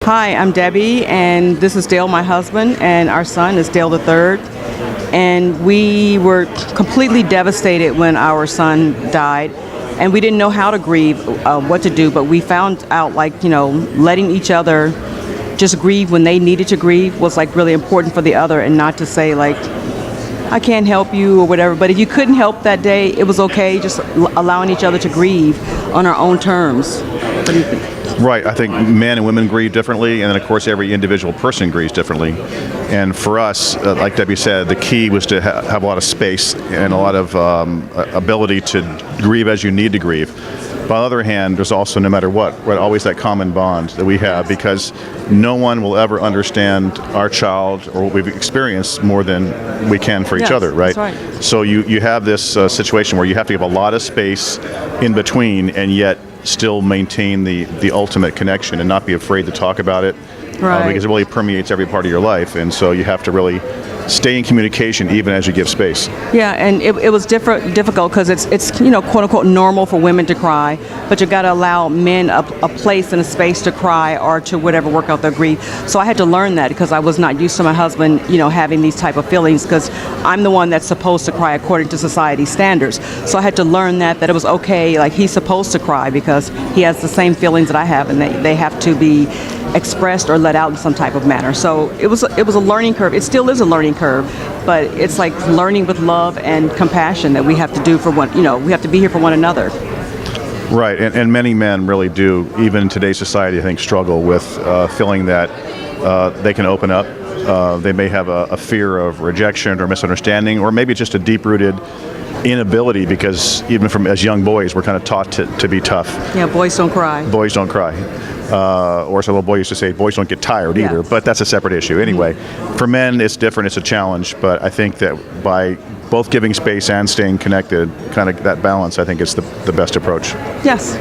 Hi, I'm Debbie, and this is Dale, my husband, and our son is Dale the third. And we were completely devastated when our son died, and we didn't know how to grieve, what to do. But we found out, letting each other just grieve when they needed to grieve was really important for the other, and not to say I can't help you or whatever. But if you couldn't help that day, it was okay. Just allowing each other to grieve on our own terms. What do you think? Right. I think men and women grieve differently, and then, of course, every individual person grieves differently. And for us, like Debbie said, the key was to have a lot of space and a lot of ability to grieve as you need to grieve. But on the other hand, there's also, no matter what, always that common bond that we have, because no one will ever understand our child or what we've experienced more than we can for each other, right? That's right. So you have this situation where you have to give a lot of space in between, and yet still maintain the ultimate connection and not be afraid to talk about it, Right. because it really permeates every part of your life. And so you have to really stay in communication even as you give space. Yeah, and it was difficult because it's quote unquote normal for women to cry, but you got to allow men a place and a space to cry or to whatever, work out their grief. So I had to learn that because I was not used to my husband having these type of feelings, because I'm the one that's supposed to cry according to society standards. So I had to learn that it was okay, he's supposed to cry because he has the same feelings that I have, and they have to be expressed or let out in some type of manner. So it was a learning curve. It still is a learning curve, but it's learning with love and compassion that we have to do for one. We have to be here for one another. Right, and many men really do, even in today's society, I think, struggle with feeling that they can open up. They may have a fear of rejection or misunderstanding, or maybe just a deep-rooted inability, because even from as young boys, we're kind of taught to be tough. Yeah, boys don't cry. Boys don't cry. Or as a little boy used to say, boys don't get tired either, but that's a separate issue. Anyway, for men, it's different, it's a challenge, but I think that by both giving space and staying connected, kind of that balance, I think is the best approach. Yes.